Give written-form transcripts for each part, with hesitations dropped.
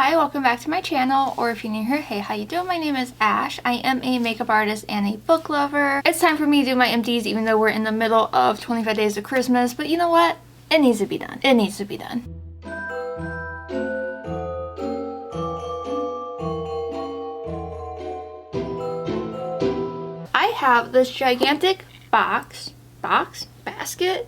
Hi, welcome back to my channel, or if you're new here, hey, how you doing? My name is Ash. I am a makeup artist and a book lover. It's time for me to do my empties, even though we're in the middle of 25 days of Christmas, but you know what? It needs to be done. It needs to be done. I have this gigantic basket,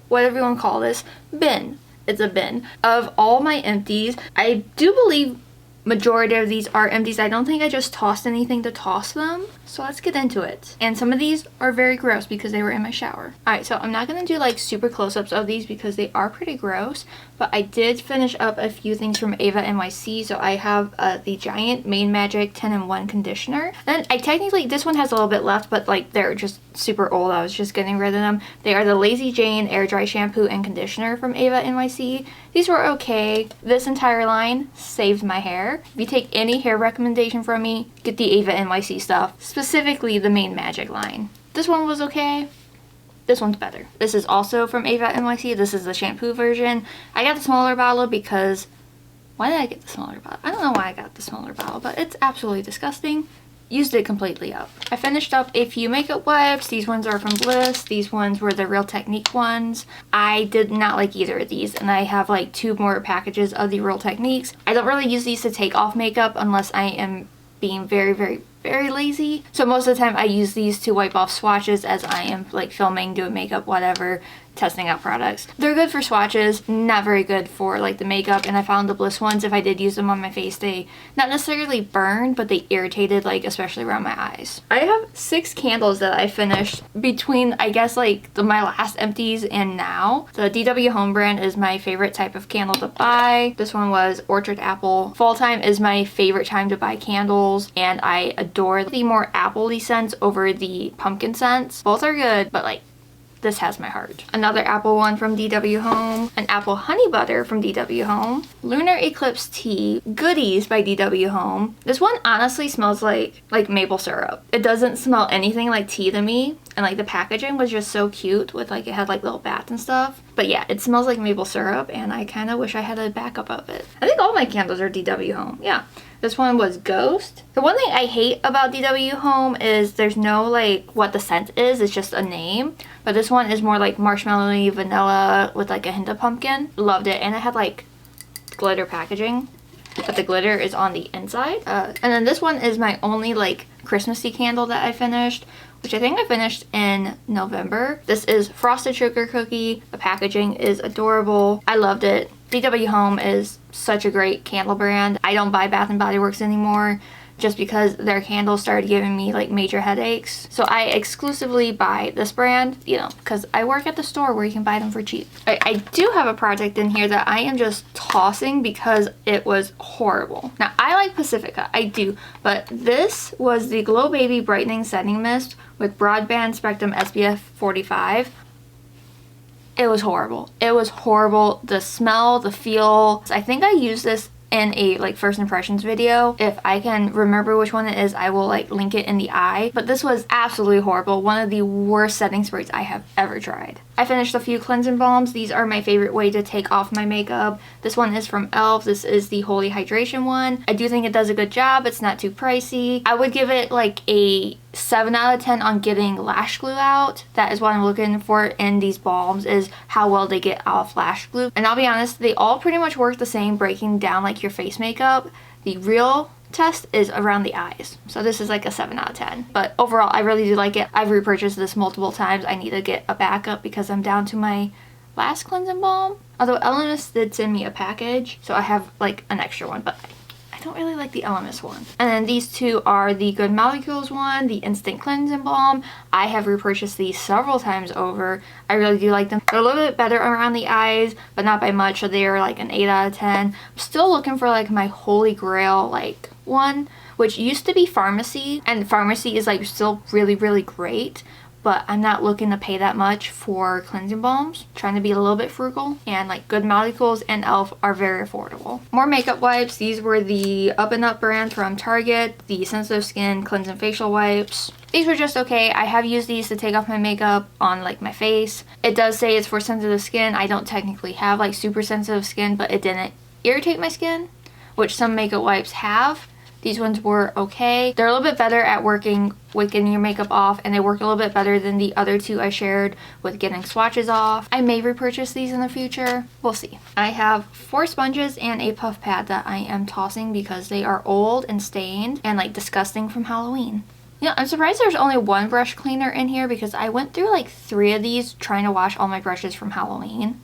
whatever you want to call this, bin. It's a bin of all my empties. I do believe majority of these are empties. I don't think I just tossed anything to toss them. So let's get into it. And some of these are very gross because they were in my shower. Alright, so I'm not going to do like super close-ups of these because they are pretty gross. But I did finish up a few things from Ava NYC. So I have the Giant Main Magic 10-in-1 conditioner. And I technically, this one has a little bit left, but like they're just super old. I was just getting rid of them. They are the Lazy Jane Air Dry Shampoo and Conditioner from Ava NYC. These were okay. This entire line saved my hair. If you take any hair recommendation from me, get the Ava NYC stuff. Specifically the Main Magic line. This one was okay. This one's better. This is also from Ava NYC. This is the shampoo version. I got the smaller bottle because... Why did I get the smaller bottle? I don't know why I got the smaller bottle, but it's absolutely disgusting. Used it completely up. I finished up a few makeup wipes. These ones are from Bliss. These ones were the Real Technique ones. I did not like either of these, and I have like 2 more packages of the Real Techniques. I don't really use these to take off makeup unless I am being very lazy. So most of the time I use these to wipe off swatches as I am like filming, doing makeup, whatever, testing out products. They're good for swatches, not very good for like the makeup. And I found the Bliss ones, if I did use them on my face, they not necessarily burned, but they irritated, like especially around my eyes. I have 6 candles that I finished between, I guess, like my last empties and now. The DW Home brand is my favorite type of candle to buy. This one was Orchard Apple. Fall time is my favorite time to buy candles, and I adore the more apple-y scents over the pumpkin scents. Both are good, but like this has my heart. Another apple one from DW Home. An apple honey butter from DW Home. Lunar Eclipse Tea Goodies by DW Home. This one honestly smells like maple syrup. It doesn't smell anything like tea to me. And like the packaging was just so cute with like, it had like little bats and stuff. But yeah, it smells like maple syrup, and I kind of wish I had a backup of it. I think all my candles are DW Home. Yeah. This one was Ghost. The one thing I hate about DW Home is there's no like what the scent is, it's just a name. But this one is more like marshmallowy vanilla with like a hint of pumpkin. Loved it, and it had like glitter packaging, but the glitter is on the inside. And then this one is my only like Christmassy candle that I finished, which I think I finished in November. This is Frosted Sugar Cookie. The packaging is adorable. I loved it. DW Home is such a great candle brand. I don't buy Bath & Body Works anymore just because their candles started giving me like major headaches. So I exclusively buy this brand, you know, because I work at the store where you can buy them for cheap. I do have a project in here that I am just tossing because it was horrible. Now, I like Pacifica, I do, but this was the Glow Baby Brightening Setting Mist with Broadband Spectrum SPF 45. It was horrible. It was horrible. The smell, the feel. I think I used this in a like first impressions video. If I can remember which one it is, I will like link it in the eye. But this was absolutely horrible. One of the worst setting sprays I have ever tried. I finished a few cleansing balms. These are my favorite way to take off my makeup. This one is from e.l.f. This is the Holy Hydration one. I do think it does a good job. It's not too pricey. I would give it like a 7 out of 10 on getting lash glue out. That is what I'm looking for in these balms, is how well they get off lash glue. And I'll be honest, they all pretty much work the same, breaking down like your face makeup. The real test is around the eyes. So this is like a 7 out of 10. But overall, I really do like it. I've repurchased this multiple times. I need to get a backup because I'm down to my last cleansing balm. Although Elemis did send me a package, so I have like an extra one, but I don't really like the Elemis one. And then these two are the Good Molecules one, the Instant Cleansing Balm. I have repurchased these several times over. I really do like them. They're a little bit better around the eyes, but not by much, so they're like an 8 out of 10. I'm still looking for like my holy grail like one, which used to be Pharmacy, and Pharmacy is like still really great, but I'm not looking to pay that much for cleansing balms. Trying to be a little bit frugal, and like Good Molecules and e.l.f. are very affordable. More makeup wipes. These were the Up and Up brand from Target, the Sensitive Skin Cleansing Facial Wipes. These were just okay. I have used these to take off my makeup on like my face. It does say it's for sensitive skin. I don't technically have like super sensitive skin, but it didn't irritate my skin, which some makeup wipes have. These ones were okay. They're a little bit better at working with getting your makeup off, and they work a little bit better than the other two I shared with getting swatches off. I may repurchase these in the future. We'll see. I have 4 sponges and a puff pad that I am tossing because they are old and stained and like disgusting from Halloween. You know, I'm surprised there's only 1 brush cleaner in here because I went through like 3 of these trying to wash all my brushes from Halloween.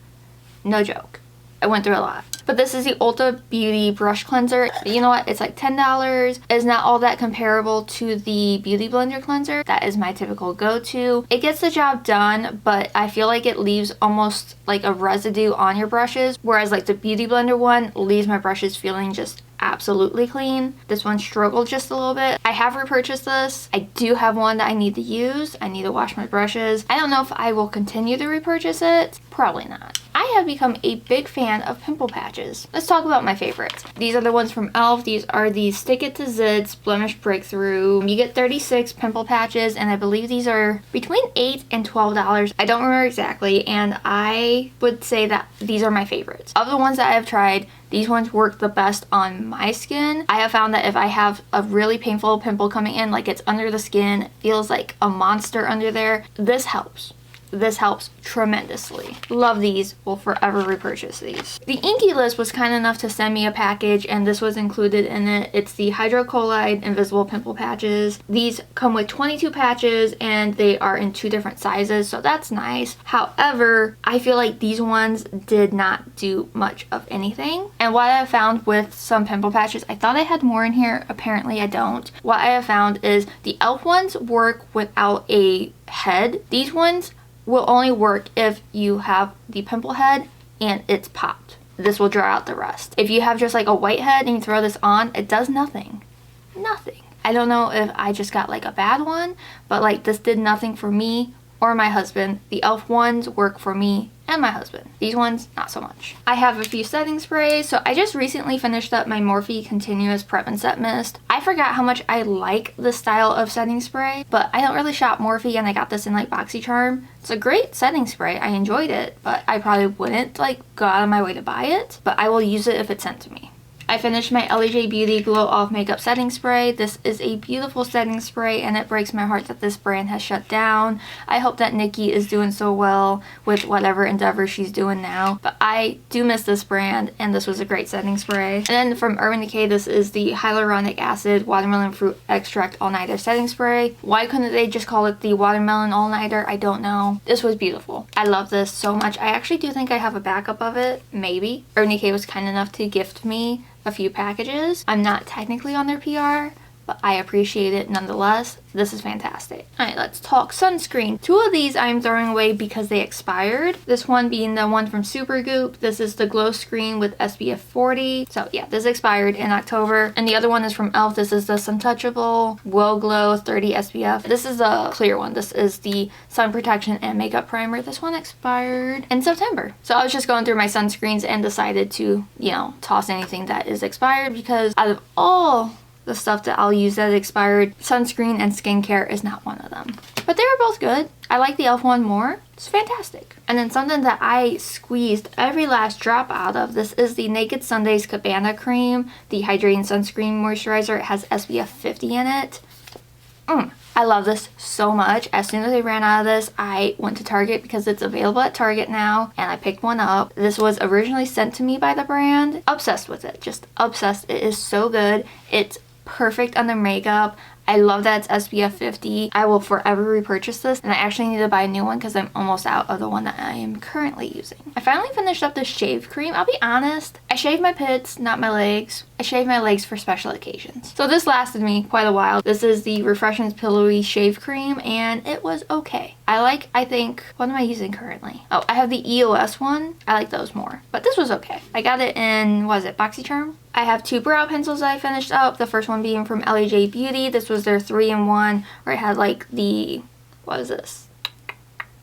No joke. I went through a lot. But this is the Ulta Beauty Brush Cleanser. You know what? It's like $10. It's not all that comparable to the Beauty Blender Cleanser. That is my typical go-to. It gets the job done, but I feel like it leaves almost like a residue on your brushes. Whereas like the Beauty Blender one leaves my brushes feeling just absolutely clean. This one struggled just a little bit. I have repurchased this. I do have one that I need to use. I need to wash my brushes. I don't know if I will continue to repurchase it. Probably not. I have become a big fan of pimple patches. Let's talk about my favorites. These are the ones from e.l.f. These are the Stick It to Zits Blemish Breakthrough. You get 36 pimple patches, and I believe these are between $8 and $12. I don't remember exactly, and I would say that these are my favorites. Of the ones that I have tried, these ones work the best on my skin. I have found that if I have a really painful pimple coming in, like it's under the skin, it feels like a monster under there, this helps. This helps tremendously. Love these. Will forever repurchase these. The Inkey list was kind enough to send me a package, and this was included in it. It's the Hydrocolloid Invisible Pimple Patches. These come with 22 patches, and they are in 2 different sizes, so that's nice. However, I feel like these ones did not do much of anything. And what I have found with some pimple patches, I thought I had more in here. Apparently I don't. What I have found is the e.l.f. ones work without a head. These ones will only work if you have the pimple head and it's popped. This will draw out the rest. If you have just like a white head and you throw this on, it does nothing. Nothing. I don't know if I just got like a bad one, but like this did nothing for me or my husband. The e.l.f. ones work for me and my husband. These ones, not so much. I have a few setting sprays. So I just recently finished up my Morphe Continuous Prep and Set Mist. I forgot how much I like this style of setting spray, but I don't really shop Morphe, and I got this in like BoxyCharm. It's a great setting spray. I enjoyed it, but I probably wouldn't like go out of my way to buy it, but I will use it if it's sent to me. I finished my Elli Beauty Glow Off Makeup Setting Spray. This is a beautiful setting spray, and it breaks my heart that this brand has shut down. I hope that Nikki is doing so well with whatever endeavor she's doing now. But I do miss this brand, and this was a great setting spray. And then from Urban Decay, this is the Hyaluronic Acid Watermelon Fruit Extract All-Nighter Setting Spray. Why couldn't they just call it the Watermelon All-Nighter? I don't know. This was beautiful. I love this so much. I actually do think I have a backup of it. Maybe. Urban Decay was kind enough to gift me a few packages. I'm not technically on their PR, but I appreciate it nonetheless. This is fantastic. Alright, let's talk sunscreen. 2 of these I'm throwing away because they expired. This one being the one from Supergoop. This is the Glow Screen with SPF 40. So yeah, this expired in October. And the other one is from e.l.f. This is the Suntouchable Will Glow 30 SPF. This is a clear one. This is the Sun Protection and Makeup Primer. This one expired in September. So I was just going through my sunscreens and decided to, you know, toss anything that is expired, because out of all the stuff that I'll use that expired, sunscreen and skincare is not one of them. But they were both good. I like the e.l.f. one more. It's fantastic. And then something that I squeezed every last drop out of, this is the Naked Sundays Cabana Cream, the Hydrating Sunscreen Moisturizer. It has SPF 50 in it. I love this so much. As soon as I ran out of this, I went to Target because it's available at Target now, and I picked one up. This was originally sent to me by the brand. Obsessed with it. Just obsessed. It is so good. It's perfect on their makeup. I love that it's SPF 50. I will forever repurchase this, and I actually need to buy a new one because I'm almost out of the one that I am currently using. I finally finished up this shave cream. I'll be honest, I shave my pits, not my legs. I shave my legs for special occasions. So this lasted me quite a while. This is the Refreshing Pillowy Shave Cream, and it was okay. I think, what am I using currently? Oh, I have the EOS one. I like those more, but this was okay. I got it in, what is it, BoxyCharm? I have 2 brow pencils that I finished up. The first one being from Elli Beauty. This was their 3-in-1, where it had like the, what is this?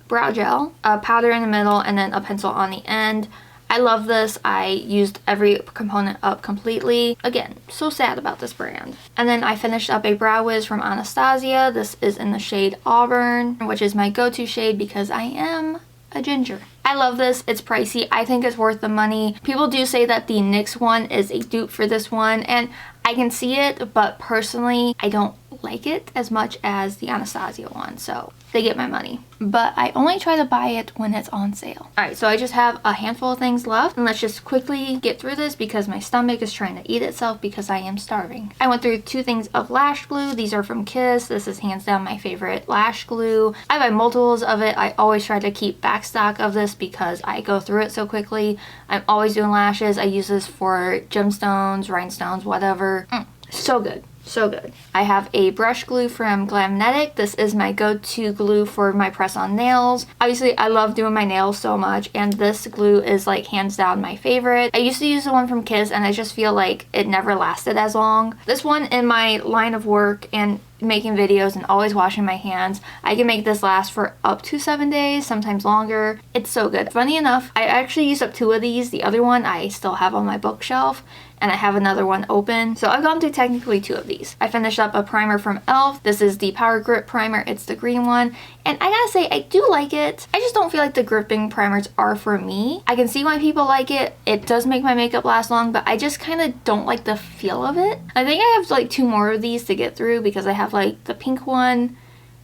Brow gel, a powder in the middle, and then a pencil on the end. I love this. I used every component up completely. Again, so sad about this brand. And then I finished up a Brow Wiz from Anastasia. This is in the shade Auburn, which is my go-to shade because I am a ginger. I love this. It's pricey. I think it's worth the money. People do say that the NYX one is a dupe for this one, and I can see it, but personally, I don't like it as much as the Anastasia one, so they get my money. But I only try to buy it when it's on sale. Alright, so I just have a handful of things left, and let's just quickly get through this because my stomach is trying to eat itself because I am starving. I went through 2 things of lash glue. These are from Kiss. This is hands down my favorite lash glue. I buy multiples of it. I always try to keep back stock of this because I go through it so quickly. I'm always doing lashes. I use this for gemstones, rhinestones, whatever. So good. So good. I have a brush glue from Glamnetic. This is my go-to glue for my press-on nails. Obviously, I love doing my nails so much, and this glue is like hands down my favorite. I used to use the one from Kiss, and I just feel like it never lasted as long. This one, in my line of work and making videos and always washing my hands, I can make this last for up to 7 days, sometimes longer. It's so good. Funny enough, I actually used up 2 of these. The other one I still have on my bookshelf, and I have another one open. So I've gone through technically 2 of these. I finished up a primer from e.l.f. This is the Power Grip Primer. It's the green one. And I gotta say, I do like it. I just don't feel like the gripping primers are for me. I can see why people like it. It does make my makeup last long, but I just kind of don't like the feel of it. I think I have like 2 more of these to get through because I have like the pink one.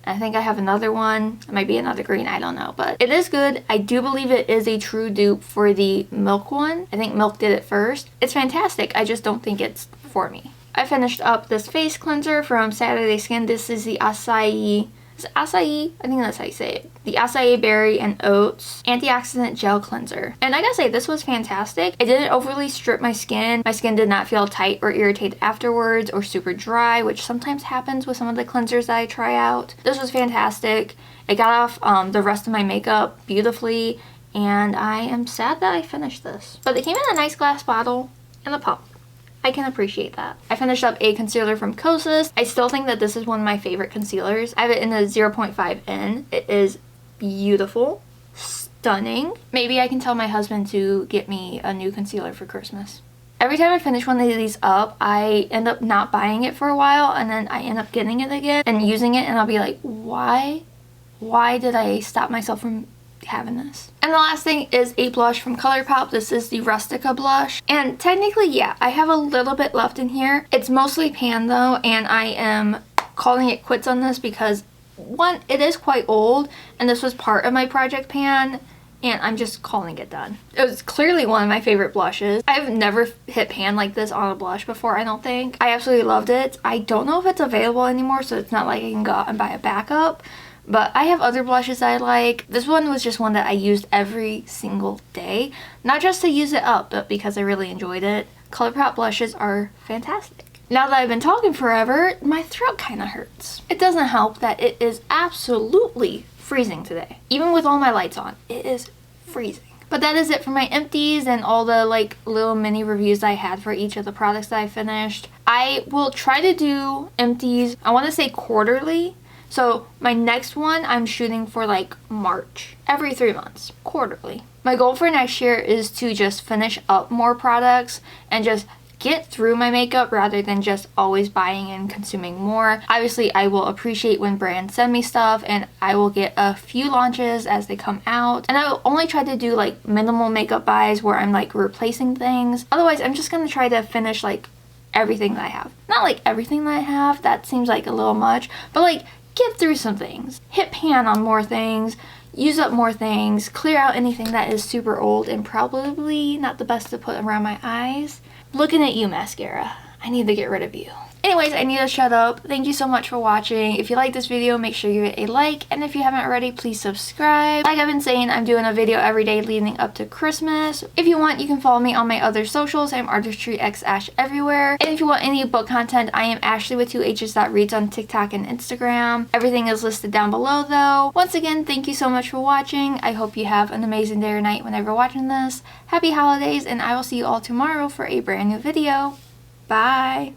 I think I have another one. It might be another green, I don't know. But it is good. I do believe it is a true dupe for the Milk one. I think Milk did it first. It's fantastic. I just don't think it's for me. I finished up this face cleanser from Saturday Skin. This is the acai. Is it acai? I think that's how you say it. The acai berry and oats antioxidant gel cleanser. And I gotta say, this was fantastic. It didn't overly strip my skin. My skin did not feel tight or irritated afterwards or super dry, which sometimes happens with some of the cleansers that I try out. This was fantastic. It got off the rest of my makeup beautifully, and I am sad that I finished this. But it came in a nice glass bottle and a pump. I can appreciate that. I finished up a concealer from Kosas. I still think that this is one of my favorite concealers. I have it in the 0.5N. It is beautiful, stunning. Maybe I can tell my husband to get me a new concealer for Christmas. Every time I finish one of these up, I end up not buying it for a while, and then I end up getting it again and using it, and I'll be like, why? Why did I stop myself from having this? And the last thing is a blush from ColourPop. This is the Rustica blush, and technically, yeah, I have a little bit left in here. It's mostly pan though, and I am calling it quits on this because one, it is quite old, and this was part of my project pan, and I'm just calling it done. It was clearly one of my favorite blushes. I've never hit pan like this on a blush before, I don't think. I absolutely loved it. I don't know if it's available anymore, so it's not like I can go out and buy a backup. But I have other blushes I like. This one was just one that I used every single day. Not just to use it up, but because I really enjoyed it. ColourPop blushes are fantastic. Now that I've been talking forever, my throat kind of hurts. It doesn't help that it is absolutely freezing today. Even with all my lights on, it is freezing. But that is it for my empties and all the like little mini reviews I had for each of the products that I finished. I will try to do empties, I want to say quarterly. So my next one I'm shooting for like March, every 3 months, quarterly. My goal for next year is to just finish up more products and just get through my makeup rather than just always buying and consuming more. Obviously, I will appreciate when brands send me stuff, and I will get a few launches as they come out. And I will only try to do like minimal makeup buys where I'm like replacing things. Otherwise, I'm just gonna try to finish like everything that I have. Not like everything that I have, that seems like a little much, but like get through some things. Hit pan on more things, use up more things, clear out anything that is super old and probably not the best to put around my eyes. Looking at you, mascara. I need to get rid of you. Anyways, I need to shut up. Thank you so much for watching. If you like this video, make sure you give it a like. And if you haven't already, please subscribe. Like I've been saying, I'm doing a video every day leading up to Christmas. If you want, you can follow me on my other socials. I'm artistryxashh everywhere. And if you want any book content, I am Ashley with 2H's.reads on TikTok and Instagram. Everything is listed down below though. Once again, thank you so much for watching. I hope you have an amazing day or night whenever watching this. Happy holidays, and I will see you all tomorrow for a brand new video. Bye!